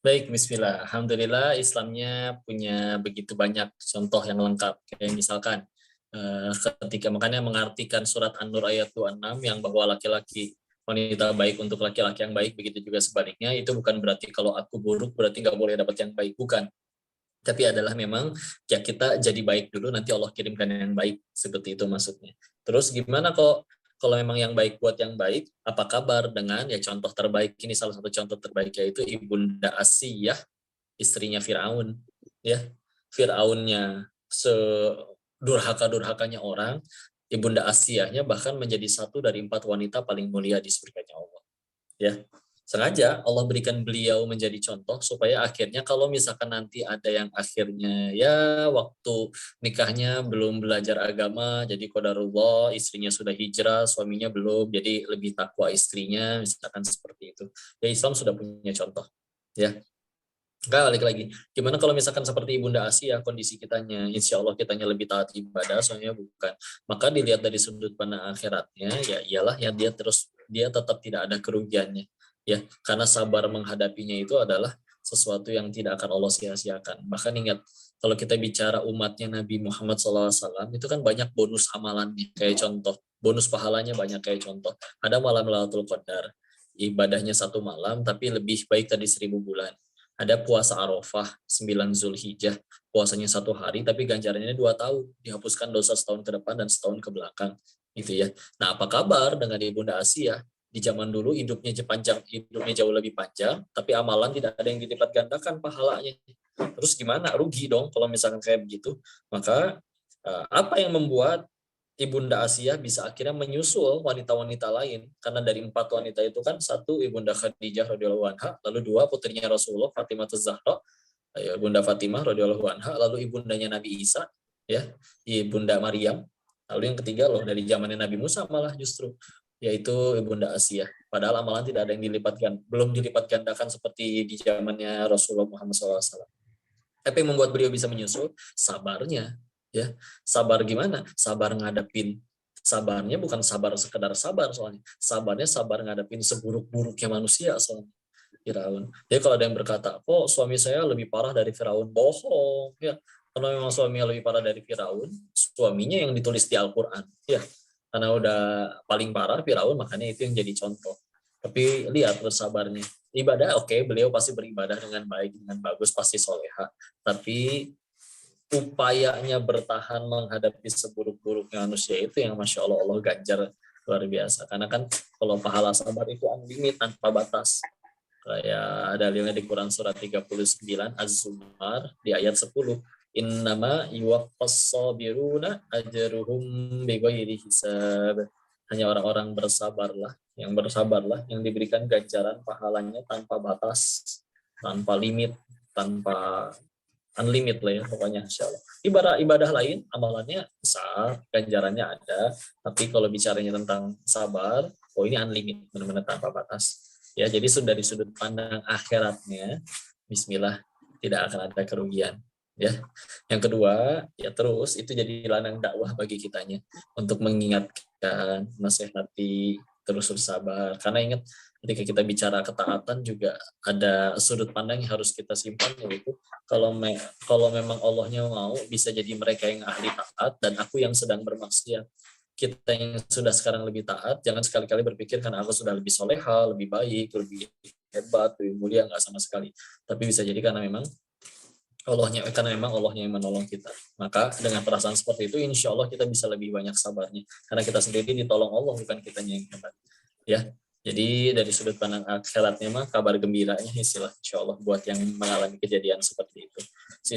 Baik, bismillah. Alhamdulillah Islamnya punya begitu banyak contoh yang lengkap. Kayak misalkan ketika makanya mengartikan surat An-Nur ayat 26 yang bahwa laki-laki wanita baik untuk laki-laki yang baik, begitu juga sebaliknya, itu bukan berarti kalau aku buruk berarti nggak boleh dapat yang baik, bukan. Tapi adalah memang ya kita jadi baik dulu, nanti Allah kirimkan yang baik, seperti itu maksudnya. Terus gimana kok kalau memang yang baik buat yang baik, apa kabar dengan ya contoh terbaik ini, salah satu contoh terbaik yaitu Ibunda Asiyah, istrinya Firaun, ya. Firaunnya sedurhaka-durhakanya orang, Ibunda Asiyahnya bahkan menjadi satu dari 4 wanita paling mulia di surganya Allah, ya. Sengaja Allah berikan beliau menjadi contoh supaya akhirnya kalau misalkan nanti ada yang akhirnya ya waktu nikahnya belum belajar agama, jadi qadarullah istrinya sudah hijrah, suaminya belum, jadi lebih takwa istrinya, misalkan seperti itu. Ya Islam sudah punya contoh, ya. Enggak, balik lagi. Gimana kalau misalkan seperti Ibunda Asia, kondisi kitanya, insya Allah kitanya lebih taat ibadah, soalnya bukan. Maka dilihat dari sudut pandang akhiratnya, ya iyalah ya dia tetap tidak ada kerugiannya. Ya, karena sabar menghadapinya itu adalah sesuatu yang tidak akan Allah sia-siakan. Bahkan ingat, kalau kita bicara umatnya Nabi Muhammad SAW, itu kan banyak bonus amalannya, kayak contoh. Bonus pahalanya banyak kayak contoh. Ada malam Lailatul Qadar, ibadahnya 1 malam, tapi lebih baik tadi 1000 bulan. Ada puasa Arafah 9 Zulhijjah, puasanya 1 hari tapi ganjarannya 2 tahun, dihapuskan dosa setahun ke depan dan setahun ke belakang, gitu ya. Nah, apa kabar dengan Ibunda Asia? Di zaman dulu hidupnya jauh lebih panjang, tapi amalan tidak ada yang dilipat gandakan pahalanya. Terus gimana? Rugi dong kalau misalkan kayak begitu. Maka apa yang membuat Ibunda Asia bisa akhirnya menyusul wanita-wanita lain, karena dari 4 wanita itu kan satu Ibunda Khadijah radhiyallahu anha, lalu 2 putrinya Rasulullah Fatimah Zahra, ya, Bunda Fatimah radhiyallahu anha, lalu ibundanya Nabi Isa, ya, Ibunda Maryam, lalu yang ketiga loh dari zamannya Nabi Musa malah justru, yaitu Ibunda Asia. Padahal amalan tidak ada yang belum dilipat gandakan seperti di zamannya Rasulullah Muhammad SAW. Tapi yang membuat beliau bisa menyusul sabarnya, ya. Sabar gimana? Sabarnya bukan sabar sekedar sabar, soalnya sabarnya sabar ngadepin seburuk-buruknya manusia, soalnya Firaun. Jadi kalau ada yang berkata, kok suami saya lebih parah dari Firaun, bohong, ya. Kalau memang suaminya lebih parah dari Firaun, suaminya yang ditulis di Al-Quran, ya. Karena udah paling parah Firaun, makanya itu yang jadi contoh. Tapi lihat bersabarnya. Ibadah, oke, beliau pasti beribadah dengan baik, dengan bagus, pasti soleha. Tapi upayanya bertahan menghadapi seburuk-buruknya manusia itu yang Masya Allah, Allah ganjar luar biasa. Karena kan kalau pahala sabar itu unlimited, tanpa batas. Kayak dalilnya di Quran surat 39 Az-Zumar di ayat 10. Innama yuwaffas sabiruna ajruhum bighairi hisab. Hanya orang-orang bersabarlah yang diberikan ganjaran pahalanya tanpa batas, tanpa limit, tanpa unlimited lah ya pokoknya, insya Allah. Ibadah lain amalannya besar, ganjarannya ada, tapi kalau bicaranya tentang sabar, oh ini unlimited, benar-benar tanpa batas. Ya, jadi dari sudut pandang akhiratnya, Bismillah, tidak akan ada kerugian. Ya, yang kedua, ya terus itu jadi ladang dakwah bagi kitanya untuk mengingatkan, nasihati, terus bersabar. Karena ingat, ketika kita bicara ketaatan juga ada sudut pandang yang harus kita simpan, yaitu kalau memang Allahnya mau, bisa jadi mereka yang ahli taat dan aku yang sedang bermaksiat. Kita yang sudah sekarang lebih taat, jangan sekali-kali berpikir karena aku sudah lebih soleha, lebih baik, lebih hebat, lebih mulia, nggak sama sekali. Tapi bisa jadi karena memang Allahnya yang menolong kita. Maka dengan perasaan seperti itu, insya Allah kita bisa lebih banyak sabarnya. Karena kita sendiri ditolong Allah, bukan kitanya yang hebat. Ya, jadi dari sudut pandang akhiratnya mah kabar gembiranya istilah insya Allah buat yang mengalami kejadian seperti itu.